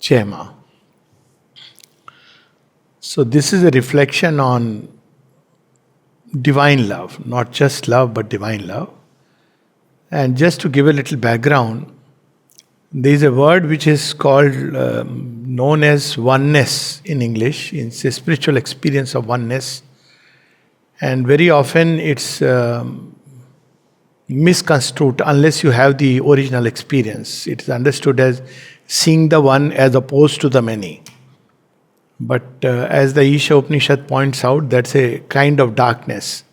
Chema. So this is a reflection on divine love, not just love, but divine love. And just to give a little background, there is a word which is called, known as oneness in English. It's a spiritual experience of oneness. And very often it's misconstrued unless you have the original experience. It is understood as seeing the one as opposed to the many. But as the Isha Upanishad points out, that's a kind of darkness.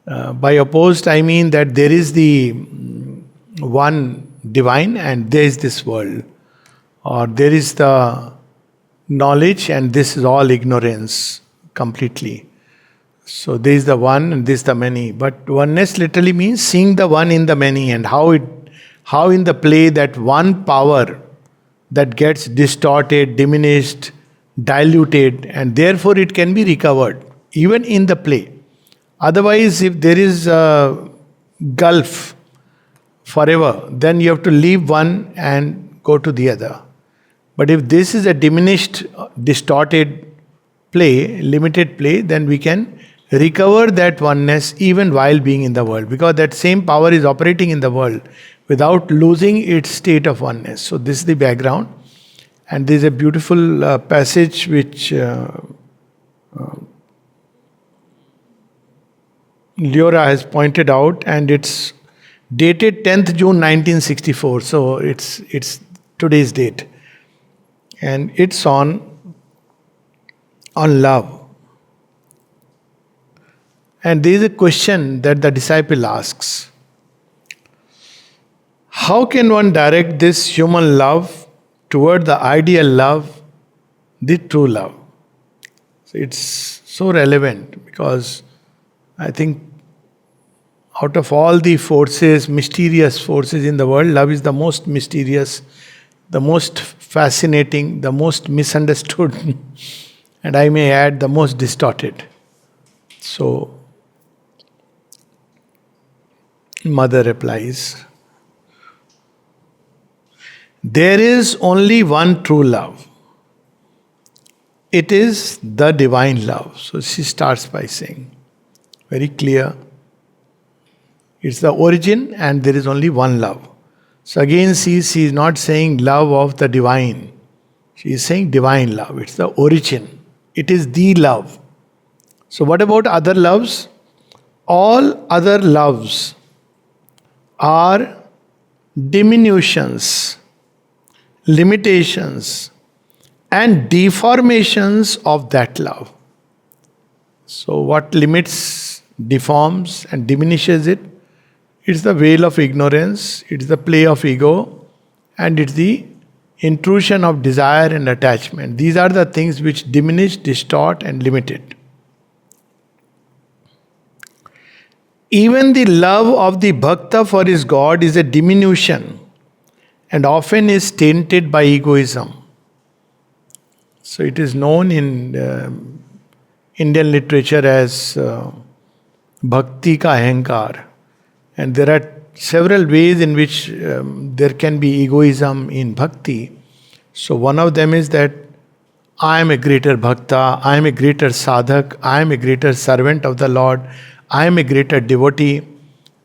By opposed, I mean that there is the one divine and there is this world. Or there is the knowledge and this is all ignorance completely. So there is the one and this is the many. But oneness literally means seeing the one in the many, and how in the play that one power that gets distorted, diminished, diluted, and therefore it can be recovered even in the play. Otherwise, if there is a gulf forever, then you have to leave one and go to the other. But if this is a diminished, distorted play, limited play, then we can recover that oneness even while being in the world, because that same power is operating in the world without losing its state of oneness. So this is the background. And there is a beautiful passage which Leora has pointed out, and it's dated 10th June 1964. So it's today's date. And it's on love. And there is a question that the disciple asks. How can one direct this human love toward the ideal love, the true love? So it's so relevant, because I think out of all the forces, mysterious forces in the world, love is the most mysterious, the most fascinating, the most misunderstood, and I may add, the most distorted. So, Mother replies, there is only one true love. It is the divine love. So she starts by saying, very clear, it's the origin and there is only one love. So again, she is not saying love of the divine. She is saying divine love. It's the origin. It is the love. So what about other loves? All other loves are diminutions, limitations, and deformations of that love. So what limits, deforms, and diminishes it? It's the veil of ignorance, it's the play of ego, and it's the intrusion of desire and attachment. These are the things which diminish, distort, and limit it. Even the love of the bhakta for his God is a diminution and often is tainted by egoism. So it is known in Indian literature as bhakti ka ahankar. And there are several ways in which there can be egoism in bhakti. So one of them is that I am a greater bhakta, I am a greater sadhak, I am a greater servant of the Lord, I am a greater devotee.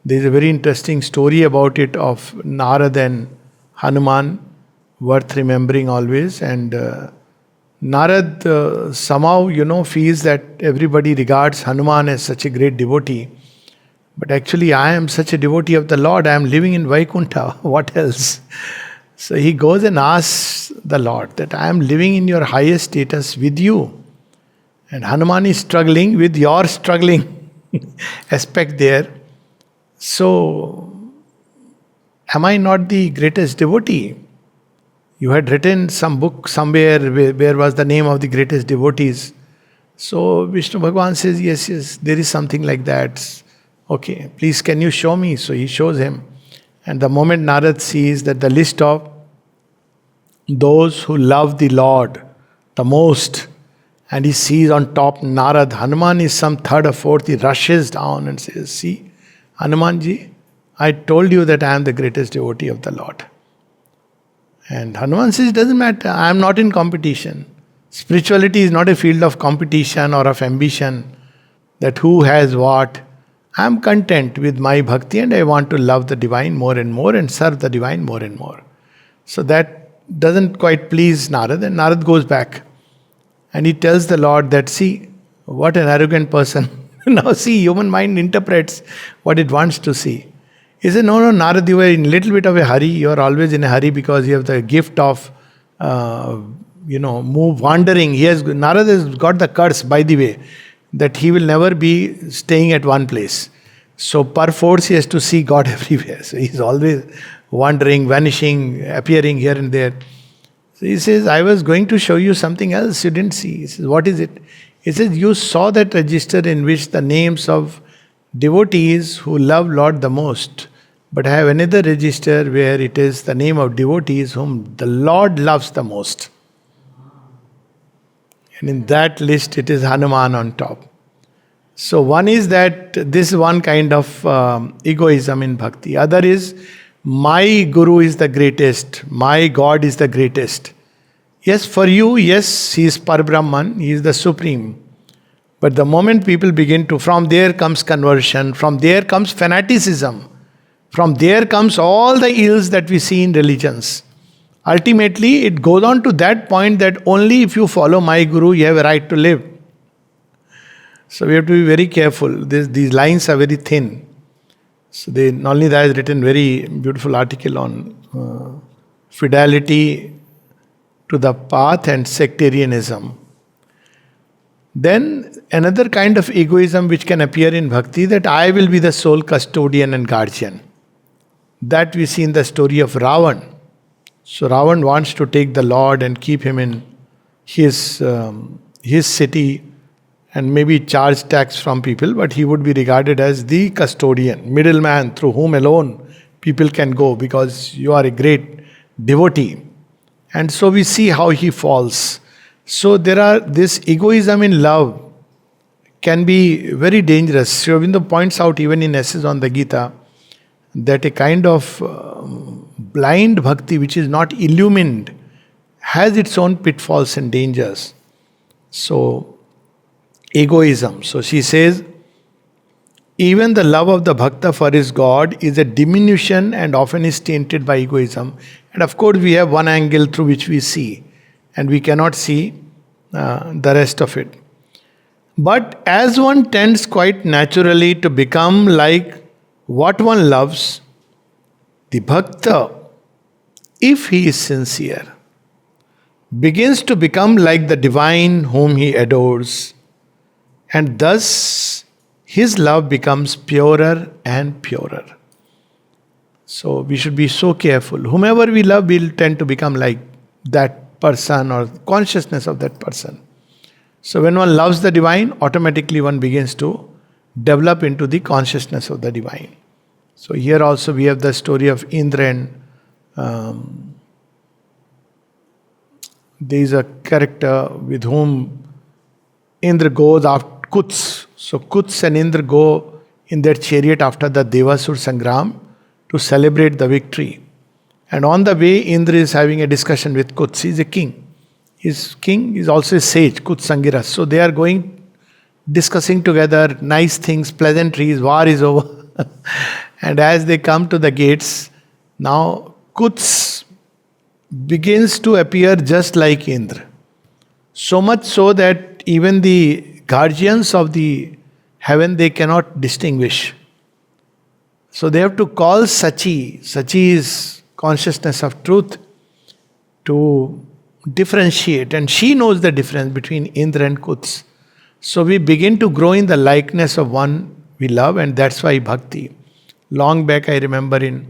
There is a very interesting story about it of Narad and Hanuman, worth remembering always. And Narad somehow, feels that everybody regards Hanuman as such a great devotee. But actually, I am such a devotee of the Lord. I am living in Vaikuntha. What else? So he goes and asks the Lord that I am living in your highest status with you. And Hanuman is struggling with your struggling aspect there. So, am I not the greatest devotee? You had written some book somewhere where was the name of the greatest devotees. So Vishnu Bhagavan says, yes, there is something like that. Okay, please can you show me? So he shows him. And the moment Narad sees that the list of those who love the Lord the most, and he sees on top Narad, Hanuman is some third or fourth, he rushes down and says, see, Hanumanji, I told you that I am the greatest devotee of the Lord. And Hanuman says, it doesn't matter, I am not in competition. Spirituality is not a field of competition or of ambition, that who has what. I am content with my bhakti and I want to love the divine more and more and serve the divine more and more. So that doesn't quite please Narad, and Narad goes back. And he tells the Lord that, see, what an arrogant person. Now see, human mind interprets what it wants to see. He said, no, Narad, you were in a little bit of a hurry. You are always in a hurry because you have the gift of, wandering. Narad has got the curse, by the way, that he will never be staying at one place. So perforce he has to see God everywhere. So he's always wandering, vanishing, appearing here and there. So he says, I was going to show you something else you didn't see. He says, what is it? He says, you saw that register in which the names of devotees who love Lord the most. But I have another register where it is the name of devotees whom the Lord loves the most. And in that list, it is Hanuman on top. So one is that this is one kind of egoism in bhakti. Other is, my Guru is the greatest. My God is the greatest. Yes, for you, yes, he is Parabrahman, he is the supreme. But the moment people begin to, from there comes conversion, from there comes fanaticism, from there comes all the ills that we see in religions. Ultimately, it goes on to that point that only if you follow my Guru, you have a right to live. So we have to be very careful. These lines are very thin. So Nalnida has written very beautiful article on fidelity to the path and sectarianism. Then another kind of egoism which can appear in bhakti, that I will be the sole custodian and guardian. That we see in the story of Ravan. So Ravan wants to take the Lord and keep him in his city and maybe charge tax from people, but he would be regarded as the custodian, middleman through whom alone people can go because you are a great devotee. And so we see how he falls. So this egoism in love can be very dangerous. Sri Aurobindo points out even in essays on the Gita that a kind of blind bhakti which is not illumined has its own pitfalls and dangers. So egoism. So she says, even the love of the bhakta for his God is a diminution and often is tainted by egoism. And of course, we have one angle through which we see, and we cannot see the rest of it. But as one tends quite naturally to become like what one loves, the bhakta, if he is sincere, begins to become like the divine whom he adores. And thus, his love becomes purer and purer. So we should be so careful. Whomever we love, we'll tend to become like that person or consciousness of that person. So when one loves the divine, automatically one begins to develop into the consciousness of the divine. So here also we have the story of Indra and there is a character with whom Indra goes after Kuts. So Kuts and Indra go in their chariot after the Devasur Sangram to celebrate the victory. And on the way, Indra is having a discussion with Kuts. He is a king. His king is also a sage, Kuts Sangiras. So they are going, discussing together nice things, pleasantries, war is over. And as they come to the gates, now Kuts begins to appear just like Indra. So much so that even the guardians of the heaven, they cannot distinguish. So they have to call Sachi. Sachi is consciousness of truth, to differentiate. And she knows the difference between Indra and Kuts. So we begin to grow in the likeness of one we love, and that's why bhakti. Long back, I remember in,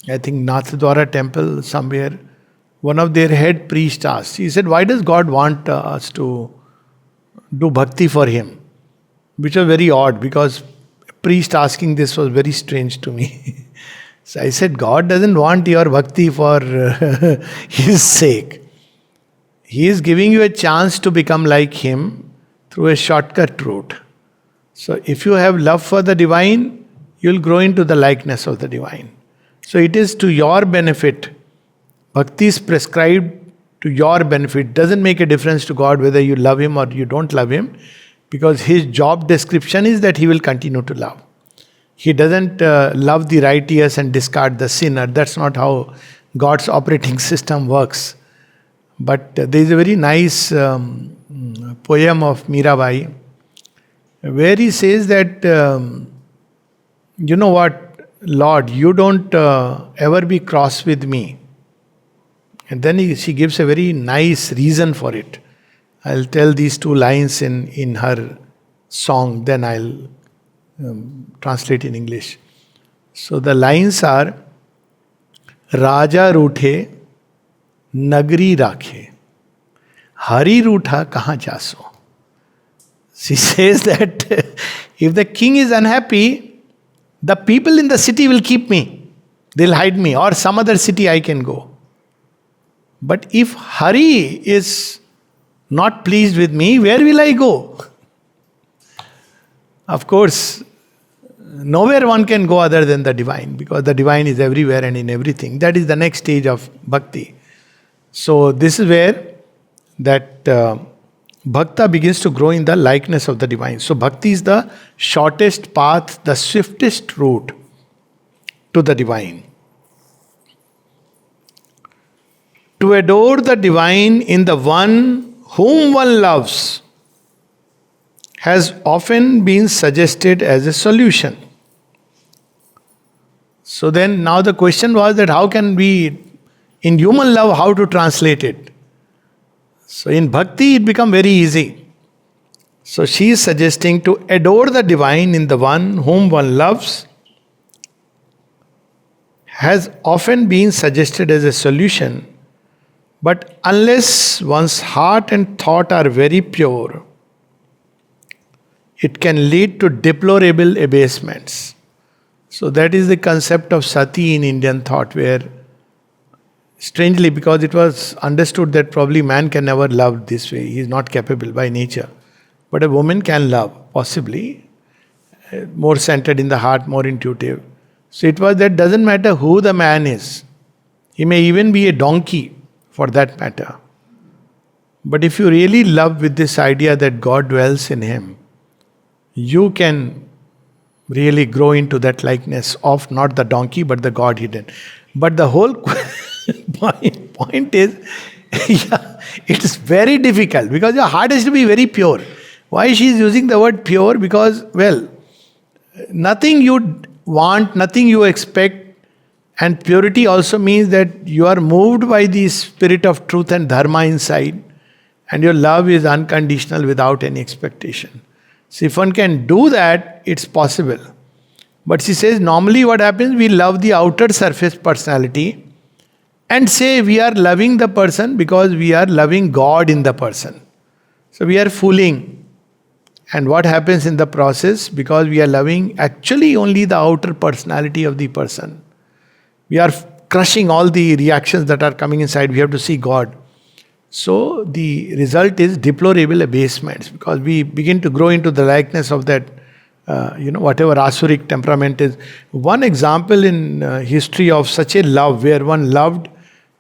I think, Nathdwara temple somewhere, one of their head priests asked, he said, why does God want us to do bhakti for him? Which was very odd, because a priest asking this was very strange to me. So I said, God doesn't want your bhakti for his sake. He is giving you a chance to become like him through a shortcut route. So if you have love for the divine, you will grow into the likeness of the divine. So it is to your benefit. Bhakti is prescribed to your benefit. Doesn't make a difference to God whether you love Him or you don't love Him, because His job description is that He will continue to love. He doesn't love the righteous and discard the sinner. That's not how God's operating system works. But there is a very nice poem of Mirabai where he says that, you know what, Lord, you don't ever be cross with me. And then she gives a very nice reason for it. I'll tell these two lines in her song, then I'll translate in English. So the lines are, Raja रूठे नगरी राखे, Hari रूठा कहाँ जासो. She says that if the king is unhappy, the people in the city will keep me. They'll hide me, or some other city I can go. But if Hari is not pleased with me, where will I go? Of course, nowhere one can go other than the divine, because the divine is everywhere and in everything. That is the next stage of bhakti. So this is where that bhakta begins to grow in the likeness of the divine. So bhakti is the shortest path, the swiftest route to the divine. To adore the divine in the one whom one loves has often been suggested as a solution. So then now the question was that how can we, in human love, how to translate it? So in bhakti it becomes very easy. So she is suggesting to adore the divine in the one whom one loves has often been suggested as a solution. But unless one's heart and thought are very pure, it can lead to deplorable abasements. So that is the concept of sati in Indian thought, where strangely, because it was understood that probably man can never love this way, he is not capable by nature. But a woman can love, possibly, more centered in the heart, more intuitive. So it was that doesn't matter who the man is. He may even be a donkey for that matter. But if you really love with this idea that God dwells in him, you can really grow into that likeness of not the donkey but the God hidden. But the whole point is, yeah, it's very difficult because your heart has to be very pure. Why she is using the word pure? Because, well, nothing you want, nothing you expect, and purity also means that you are moved by the spirit of truth and dharma inside, and your love is unconditional without any expectation. So if one can do that, it's possible. But she says normally what happens, we love the outer surface personality and say we are loving the person because we are loving God in the person. So we are fooling. And what happens in the process, because we are loving actually only the outer personality of the person, we are crushing all the reactions that are coming inside. We have to see God. So the result is deplorable abasements, because we begin to grow into the likeness of that, whatever asuric temperament is. One example in history of such a love where one loved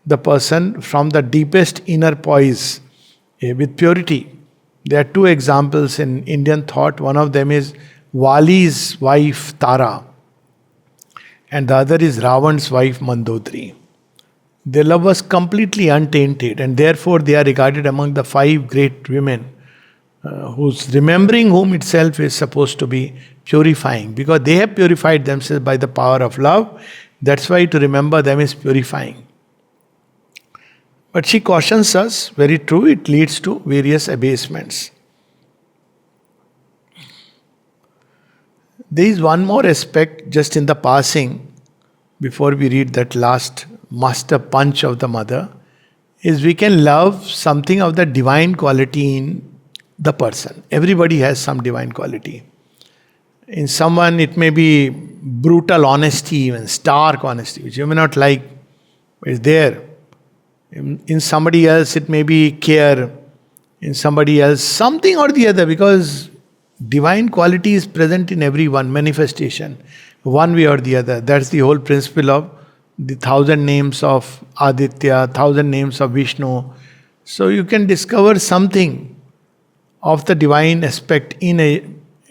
the person from the deepest inner poise with purity. There are two examples in Indian thought. One of them is Vali's wife Tara, and the other is Ravan's wife Mandodari. Their love was completely untainted, and therefore they are regarded among the 5 great women whose remembering whom itself is supposed to be purifying, because they have purified themselves by the power of love. That's why to remember them is purifying. But she cautions us, very true, it leads to various abasements. There is one more aspect just in the passing, before we read that last master punch of the mother, is we can love something of the divine quality in the person. Everybody has some divine quality. In someone it may be brutal honesty, even stark honesty, which you may not like, but is there. In somebody else it may be care. In somebody else something or the other, because divine quality is present in every one manifestation, one way or the other. That's the whole principle of the 1,000 names of Aditya, 1,000 names of Vishnu. So you can discover something of the divine aspect in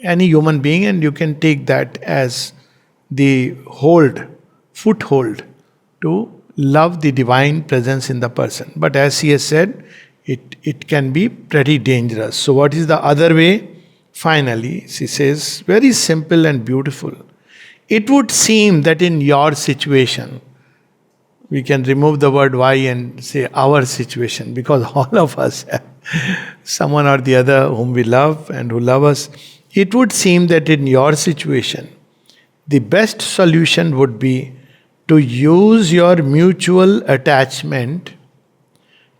any human being, and you can take that as the foothold to love the divine presence in the person. But as he has said, it can be pretty dangerous. So, what is the other way? Finally, she says, very simple and beautiful. It would seem that in your situation, we can remove the word why and say our situation, because all of us have someone or the other whom we love and who love us. It would seem that in your situation, the best solution would be to use your mutual attachment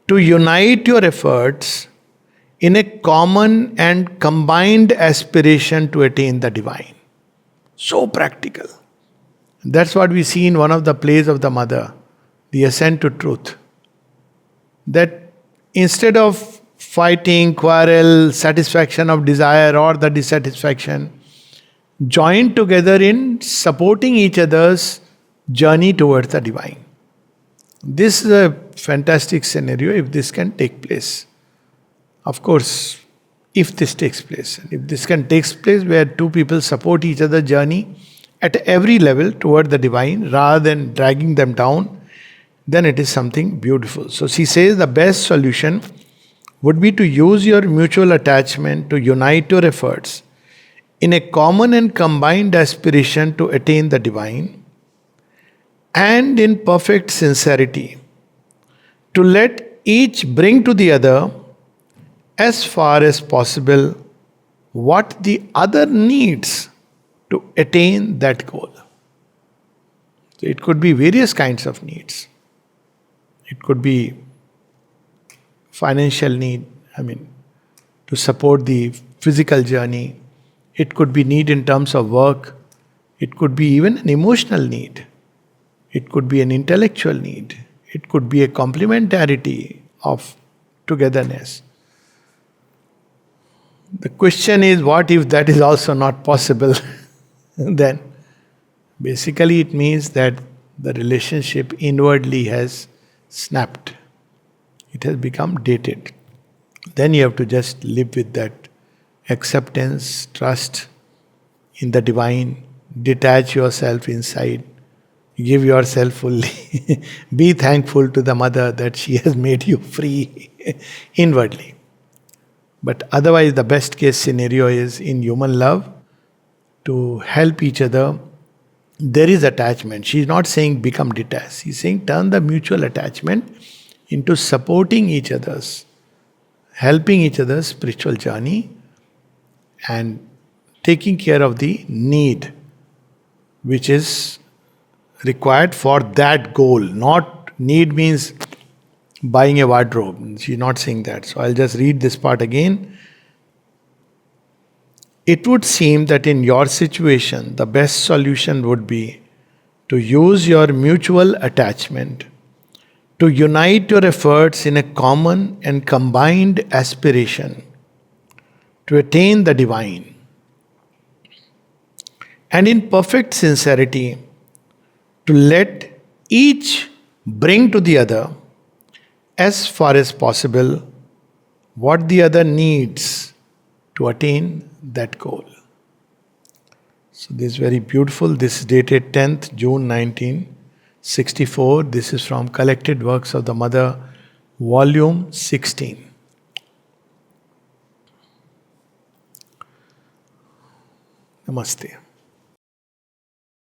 to unite your efforts in a common and combined aspiration to attain the divine. So practical. That's what we see in one of the plays of the mother, the ascent to truth. That instead of fighting, quarrel, satisfaction of desire or the dissatisfaction, join together in supporting each other's journey towards the divine. This is a fantastic scenario if this can take place. Of course, if this takes place, if this can take place where two people support each other's journey at every level toward the divine rather than dragging them down, then it is something beautiful. So she says the best solution would be to use your mutual attachment to unite your efforts in a common and combined aspiration to attain the divine, and in perfect sincerity, to let each bring to the other, as far as possible, what the other needs to attain that goal. So it could be various kinds of needs. It could be financial need, to support the physical journey. It could be need in terms of work. It could be even an emotional need. It could be an intellectual need. It could be a complementarity of togetherness. The question is, what if that is also not possible? Then basically it means that the relationship inwardly has snapped. It has become dated. Then you have to just live with that acceptance, trust in the divine, detach yourself inside, give yourself fully. Be thankful to the mother that she has made you free inwardly. But otherwise, the best case scenario is in human love to help each other. There is attachment. She's not saying become detached. She's saying turn the mutual attachment into supporting each other's, helping each other's spiritual journey and taking care of the need which is required for that goal. Not need means buying a wardrobe. She's not saying that. So I'll just read this part again. It would seem that in your situation, the best solution would be to use your mutual attachment to unite your efforts in a common and combined aspiration to attain the divine, and in perfect sincerity to let each bring to the other, as far as possible, what the other needs to attain that goal. So this is very beautiful. This is dated 10th June 1964. This is from Collected Works of the Mother, Volume 16. Namaste.